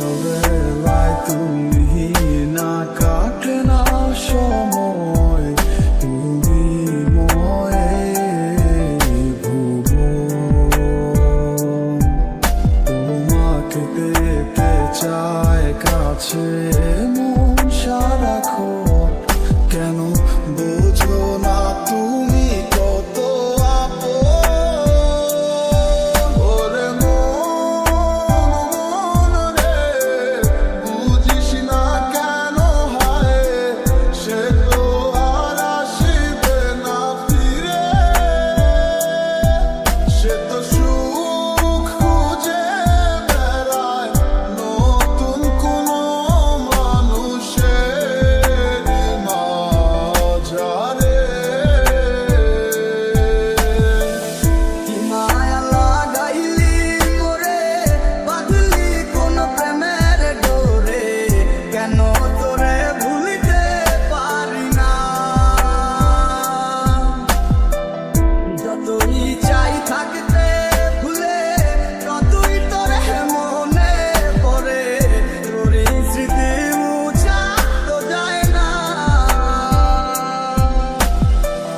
অবেলায় তুমি না কাটে না সময়, তুমি ময়ে ভুবন। তোমাকে পেতে চায় কাছে মন সারাক্ষণ, কেন বোঝো না তুমি কত আপন। ওরে মন রে, বুঝিস না কেন হায়, সে তো আর আসিবে না ফিরে। সে তো সুখ খুঁজে বেড়ায় নতুন কোনো মানুষের মাঝারে। কি মায়া লাগাইলি মোরে, বাঁধলি কোন প্রেমের ডোরে, কেন তোরে ভুলিতে পারি না। যতই চাই থাকতে ভুলে, ততই তোরে মনে পড়ে, তোর এই স্মৃতি মুছা তো যায় না।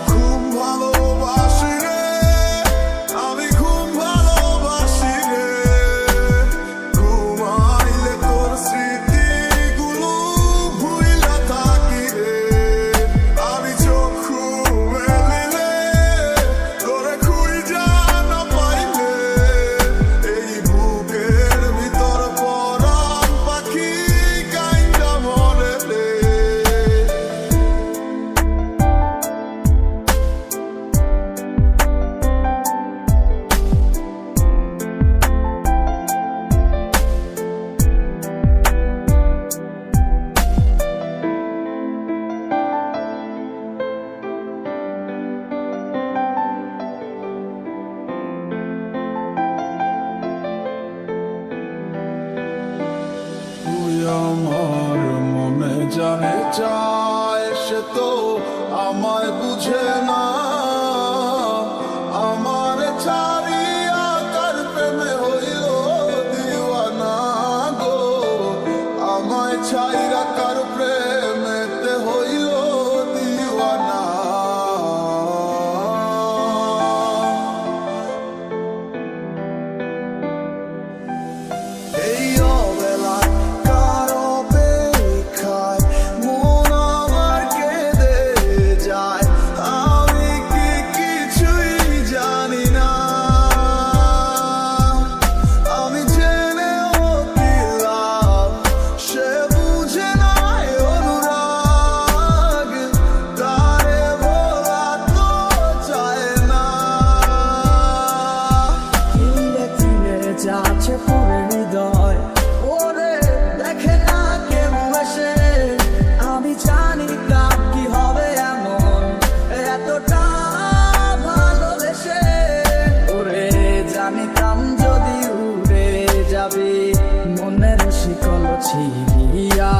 খুব ভালোবাসি রে, আমি খুব ভালোবাসি রে, ঘুমাইলে তোর স্মৃতিগুলো ভুইলা থাকি রে। আমি চক্ষু মেলিলে তোরে খুঁজা না পাইলে, এই বুকের ভিতর পরাণ পাখি কাইন্দা মরে রে। তুই আমার মনে জানে চায়, সে তো আমায় বুঝে না। আমার ছাড়িয়া কার প্রেমে হইল দিওয়ানা গো, আমায় ছাইরা কার প্রেমেতে হইল দিওয়ানা। এই অবেলায় কারো অপেক্ষায় মন আমার কেঁদে যায়, আমি কি কিছুই জানি না। আমি জেনেও কি লাভ, সে বুঝে নাই অনুরাগ, তারে বলা তো চায় না। কিনে কিনে যাচ্ছে পুরে হৃদয়, ওরে দেখে না কেউ এসে। আমি জানি কার কি হবে এমন, এতটা ভালোবেসে। ওরে জানিতাম যদি উড়ে যাবি, মনের শিকল ছিঁড়িয়া